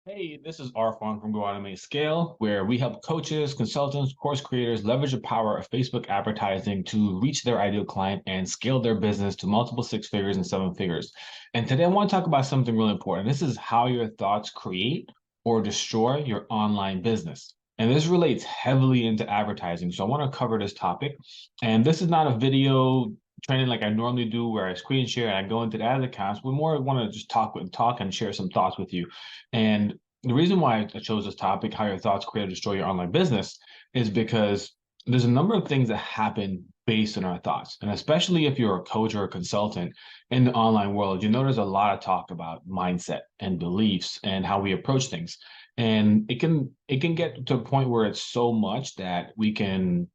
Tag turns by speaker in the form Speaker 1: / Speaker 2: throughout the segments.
Speaker 1: Hey, this is Arfan from Go Automate Scale, where we help coaches, consultants, course creators leverage the power of Facebook advertising to reach their ideal client and scale their business to multiple six figures and seven figures. And today I want to talk about something really important. This is how your thoughts create or destroy your online business. And this relates heavily into advertising. So I want to cover this topic. And this is not a video training like I normally do, where I screen share and I go into the ad accounts. We more want to just talk and share some thoughts with you. And the reason why I chose this topic, how your thoughts create or destroy your online business, is because there's a number of things that happen based on our thoughts. And especially if you're a coach or a consultant in the online world, you know there's a lot of talk about mindset and beliefs and how we approach things. And it can get to a point where it's so much that we can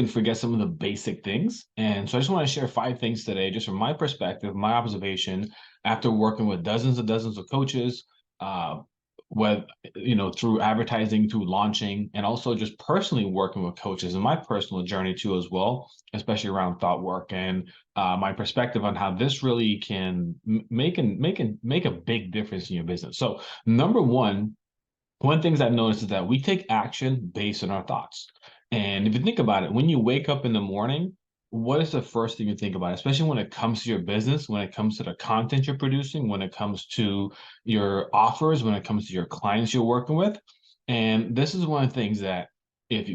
Speaker 1: forget some of the basic things. And so I just want to share five things today, just from my perspective, my observation, after working with dozens and dozens of coaches, uh, whether through advertising, through launching, and also just personally working with coaches in my personal journey too, as well, especially around thought work and my perspective on how this really can make a big difference in your business. So number one things I've noticed is that we take action based on our thoughts. And if you think about it, when you wake up in the morning, what is the first thing you think about, especially when it comes to your business, when it comes to the content you're producing, when it comes to your offers, when it comes to your clients you're working with? And this is one of the things that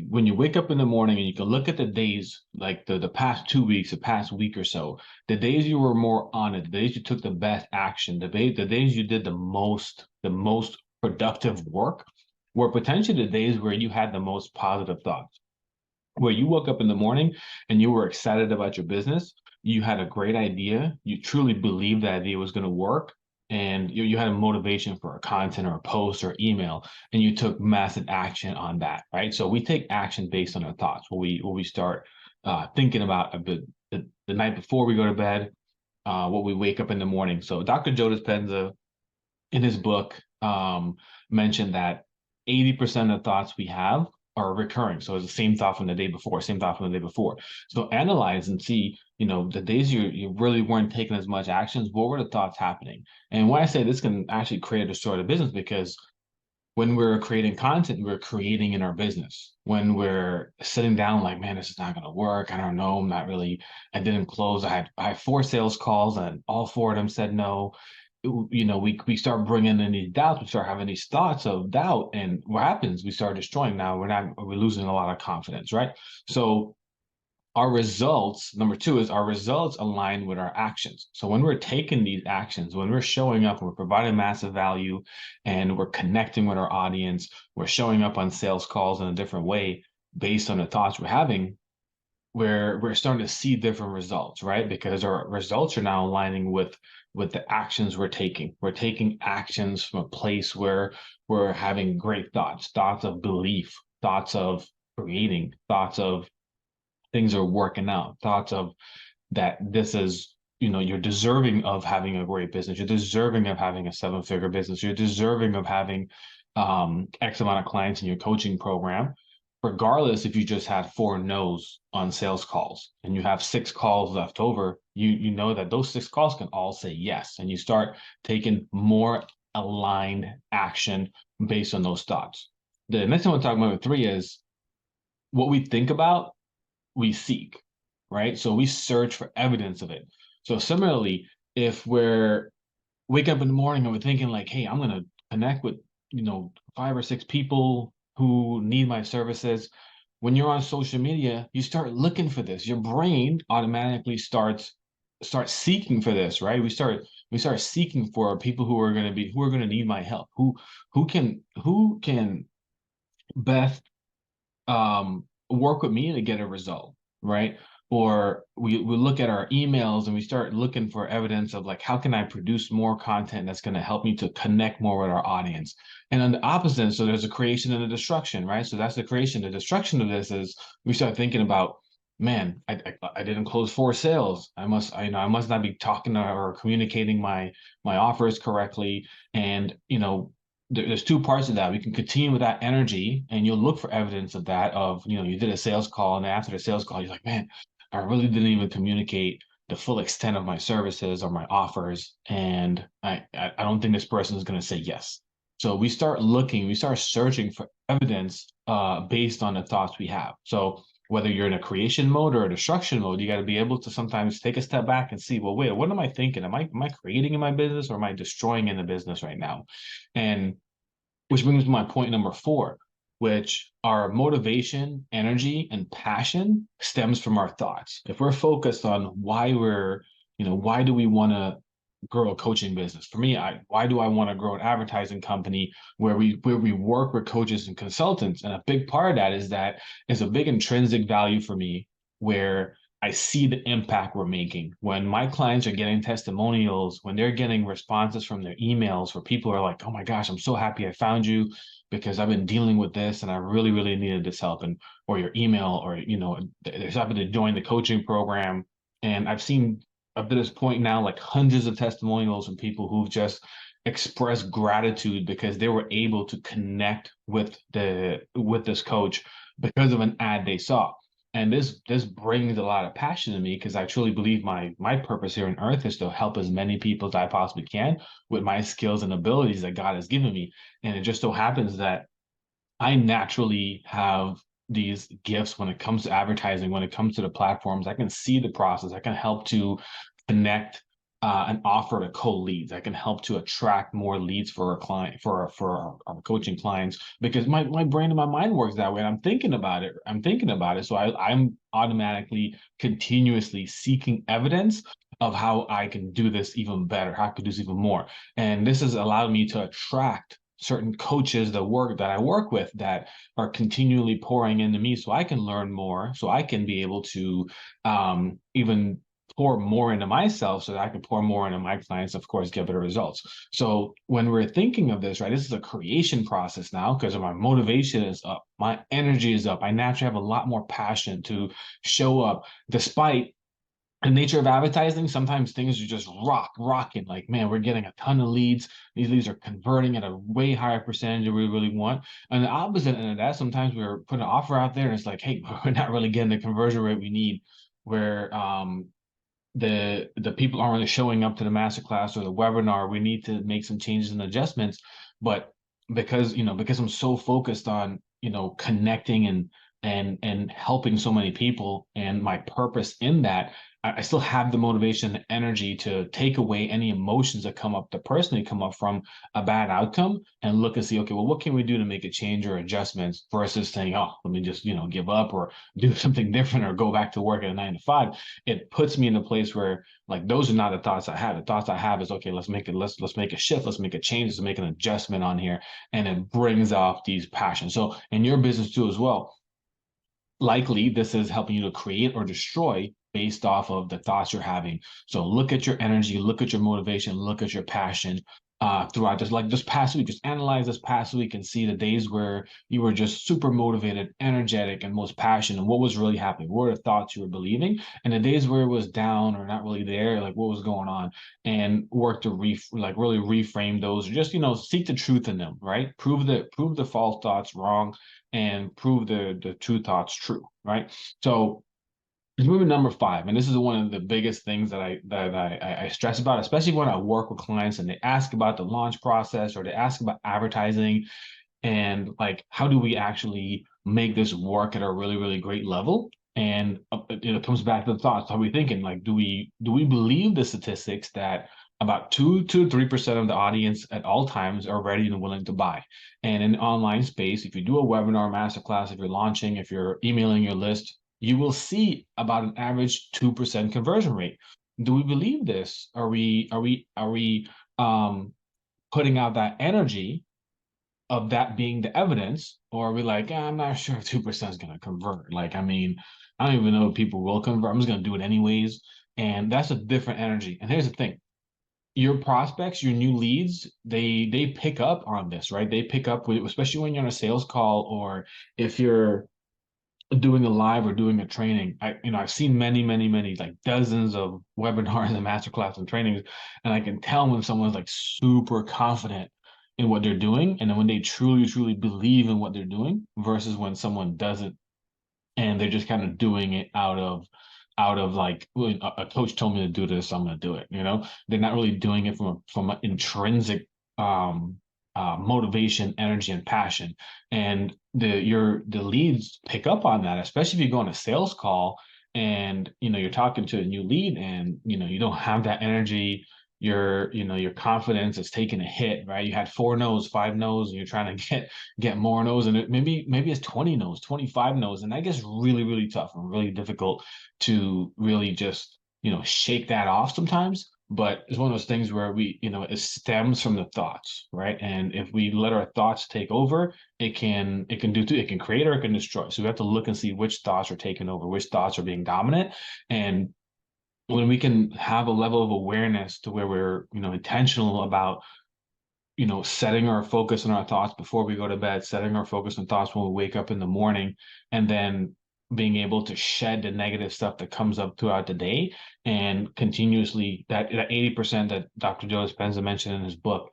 Speaker 1: when you wake up in the morning and you can look at the days, like the past 2 weeks, the past week or so, the days you were more on it, the days you took the best action, the days you did the most productive work were potentially the days where you had the most positive thoughts, where you woke up in the morning and you were excited about your business. You had a great idea. You truly believed that idea was going to work. And you had a motivation for a content or a post or email, and you took massive action on that, right? So we take action based on our thoughts. When we start thinking about the night before we go to bed, what we wake up in the morning. So Dr. Joe Dispenza in his book mentioned that 80% of the thoughts we have are recurring. So it's the same thought from the day before, same thought from the day before. So analyze and see, the days you really weren't taking as much actions, what were the thoughts happening? And when I say this can actually create a distorted business, because when we're creating content, we're creating in our business. When we're sitting down like, man, this is not going to work. I don't know. I didn't close. I had four sales calls and all four of them said no. We start bringing in these doubts. We start having these thoughts of doubt. And what happens? We start destroying. Now we're losing a lot of confidence, right? So our results, number two, is our results align with our actions. So when we're taking these actions, when we're showing up, we're providing massive value and we're connecting with our audience, we're showing up on sales calls in a different way based on the thoughts we're having, where we're starting to see different results, right? Because our results are now aligning with the actions we're taking. We're taking actions from a place where we're having great thoughts of belief, thoughts of creating, thoughts of things are working out, thoughts of that this is, you're deserving of having a great business, you're deserving of having a seven-figure business, you're deserving of having X amount of clients in your coaching program, regardless if you just had four no's on sales calls and you have six calls left over. You know that those six calls can all say yes, and you start taking more aligned action based on those thoughts. The next thing we'll talk about with three is what we think about we seek, right? So we search for evidence of it. So similarly, if we're waking up in the morning and we're thinking like, hey, I'm gonna connect with, five or six people who need my services. When you're on social media, you start looking for this. Your brain automatically starts seeking for this, right? We start seeking for people who are gonna need my help, who can best work with me to get a result, right? Or we look at our emails and we start looking for evidence of like, how can I produce more content that's going to help me to connect more with our audience? And on the opposite, so there's a creation and a destruction, right? So that's the creation. The destruction of this is we start thinking about, man, I didn't close four sales. I must not be talking or communicating my offers correctly. And there's two parts of that. We can continue with that energy and you'll look for evidence of that, of, you did a sales call and after the sales call, you're like, man, I really didn't even communicate the full extent of my services or my offers. And I don't think this person is going to say yes. So we start searching for evidence based on the thoughts we have. So whether you're in a creation mode or a destruction mode, you got to be able to sometimes take a step back and see, well, wait, what am I thinking? Am I creating in my business, or am I destroying in the business right now? And which brings me to my point number four, which our motivation, energy, and passion stems from our thoughts. If we're focused on why do we want to grow a coaching business? For me, why do I want to grow an advertising company where we work with coaches and consultants? And a big part of that is a big intrinsic value for me, where I see the impact we're making. When my clients are getting testimonials, when they're getting responses from their emails, where people are like, "Oh my gosh, I'm so happy I found you because I've been dealing with this and I really, really needed this help." And or your email, or they're happy to join the coaching program. And I've seen up to this point now like hundreds of testimonials from people who've just expressed gratitude because they were able to connect with this coach because of an ad they saw. And this brings a lot of passion to me, because I truly believe my purpose here on earth is to help as many people as I possibly can with my skills and abilities that God has given me. And it just so happens that I naturally have these gifts when it comes to advertising, when it comes to the platforms. I can see the process. I can help to connect and offer to co-leads. I can help to attract more leads for our client, for our coaching clients, because my brain and my mind works that way. And I'm thinking about it. So I'm automatically continuously seeking evidence of how I can do this even better, how I can do this even more. And this has allowed me to attract certain coaches that I work with, that are continually pouring into me so I can learn more, so I can be able to even pour more into myself, so that I can pour more into my clients, of course, get better results. So when we're thinking of this, right, this is a creation process now, because my motivation is up, my energy is up. I naturally have a lot more passion to show up, despite the nature of advertising. Sometimes things are just rocking. Like, man, we're getting a ton of leads. These leads are converting at a way higher percentage than we really want. And the opposite end of that, sometimes we're putting an offer out there and it's like, hey, we're not really getting the conversion rate we need, where the people aren't really showing up to the masterclass or the webinar. We need to make some changes and adjustments. But because I'm so focused on connecting and helping so many people, and my purpose in that, I still have the motivation and energy to take away any emotions that personally come up from a bad outcome, and look and see, okay, well, what can we do to make a change or adjustments, versus saying, oh, let me just give up or do something different or go back to work at a 9 to 5. It puts me in a place where, like, those are not the thoughts I have. The thoughts I have is, okay, let's make a shift, let's make a change, let's make an adjustment on here, and it brings off these passions. So in your business too as well, likely this is helping you to create or destroy based off of the thoughts you're having. So look at your energy, look at your motivation, look at your passion throughout this past week. Just analyze this past week and see the days where you were just super motivated, energetic, and most passionate, and what was really happening. What were the thoughts you were believing? And the days where it was down or not really there, like, what was going on? And work to really reframe those, or just seek the truth in them, right? Prove the false thoughts wrong, and prove the true thoughts true, right? So moving number five, and this is one of the biggest things that I stress about, especially when I work with clients and they ask about the launch process, or they ask about advertising, and like, how do we actually make this work at a really, really great level? And it comes back to the thoughts. How are we thinking? Like, do we believe the statistics that about 2 to 3% of the audience at all times are ready and willing to buy? And in the online space, if you do a webinar, masterclass, if you're launching, if you're emailing your list, you will see about an average 2% conversion rate. Do we believe this? Are we putting out that energy of that being the evidence, or are we like, I'm not sure if 2% is going to convert? Like, I mean, I don't even know if people will convert. I'm just going to do it anyways. And that's a different energy. And here's the thing: your prospects, your new leads, they pick up on this, right? They pick up with, especially when you're on a sales call, or if you're doing a live or doing a training. I've seen many, like dozens of webinars and masterclass and trainings, and I can tell when someone's like super confident in what they're doing, and then when they truly believe in what they're doing, versus when someone doesn't, and they're just kind of doing it out of like, "Well, a coach told me to do this, so I'm going to do it." They're not really doing it from an intrinsic motivation, energy, and passion. And the leads pick up on that, especially if you go on a sales call and you're talking to a new lead and you don't have that energy. Your confidence is taking a hit, right? You had 4 no's, 5 no's, and you're trying to get more no's, and maybe it's 20 no's, 25 no's, and that gets really, really tough and really difficult to really just shake that off sometimes. But it's one of those things where it stems from the thoughts, right? And if we let our thoughts take over, it can create or it can destroy. So we have to look and see which thoughts are taking over, which thoughts are being dominant. And when we can have a level of awareness to where we're intentional about setting our focus on our thoughts before we go to bed, setting our focus on thoughts when we wake up in the morning, and then being able to shed the negative stuff that comes up throughout the day and continuously that 80% that Dr. Joe Dispenza mentioned in his book,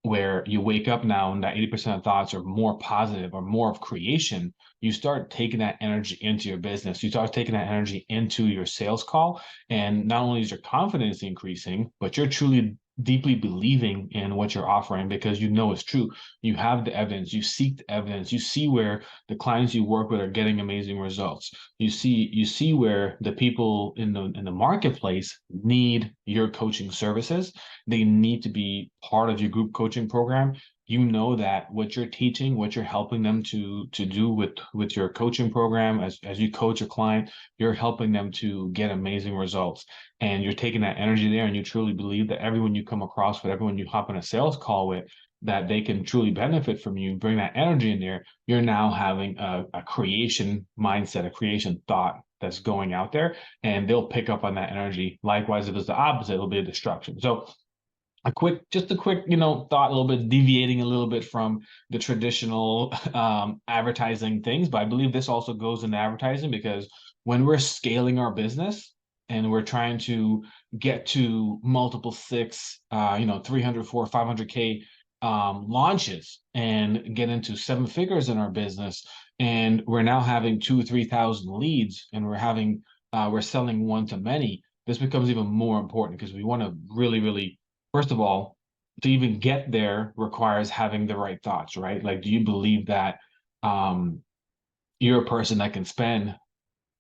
Speaker 1: where you wake up now and that 80% of thoughts are more positive or more of creation, you start taking that energy into your business. You start taking that energy into your sales call. And not only is your confidence increasing, but you're truly deeply believing in what you're offering because it's true. You have the evidence, you seek the evidence, you see where the clients you work with are getting amazing results. You see where the people in the marketplace need your coaching services. They need to be part of your group coaching program. You know that what you're teaching, what you're helping them to do with your coaching program as you coach a client, you're helping them to get amazing results. And you're taking that energy there, and you truly believe that everyone you come across with, everyone you hop on a sales call with, that they can truly benefit from you, bring that energy in there. You're now having a creation mindset, a creation thought that's going out there, and they'll pick up on that energy. Likewise, if it's the opposite, it'll be a destruction. So just a quick, thought, a little bit deviating a little bit from the traditional advertising things, but I believe this also goes into advertising because when we're scaling our business and we're trying to get to multiple six, 300, 400, 500K launches and get into 7 figures in our business, and we're now having 2,000 or 3,000 leads, and we're selling one to many. This becomes even more important because we want to really, really, first of all, to even get there requires having the right thoughts, right? Like, do you believe that you're a person that can spend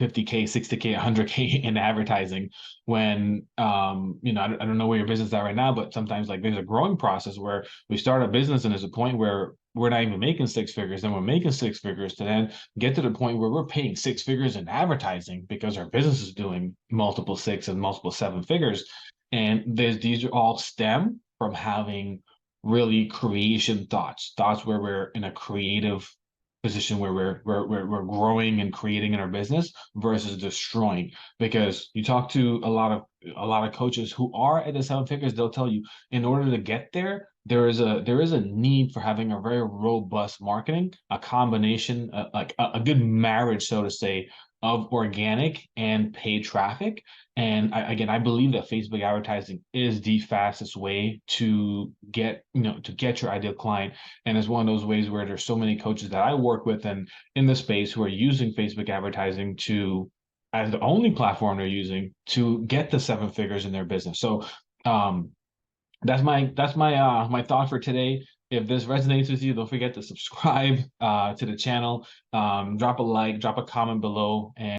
Speaker 1: 50K, 60K, 100K in advertising when, I don't know where your business is at right now, but sometimes like there's a growing process where we start a business and there's a point where we're not even making 6 figures, then we're making 6 figures to then get to the point where we're paying 6 figures in advertising because our business is doing multiple 6 and multiple 7 figures. And these are all stem from having really creation thoughts where we're in a creative position where we're growing and creating in our business versus destroying. Because you talk to a lot of coaches who are at the 7 figures, they'll tell you in order to get there, there is a need for having a very robust marketing, a combination, like a good marriage, so to say, of organic and paid traffic. And I believe that Facebook advertising is the fastest way to get your ideal client. And it's one of those ways where there's so many coaches that I work with and in the space who are using Facebook advertising as the only platform they're using to get the 7 figures in their business. So that's my thought for today. If this resonates with you, don't forget to subscribe to the channel, drop a like, drop a comment below, and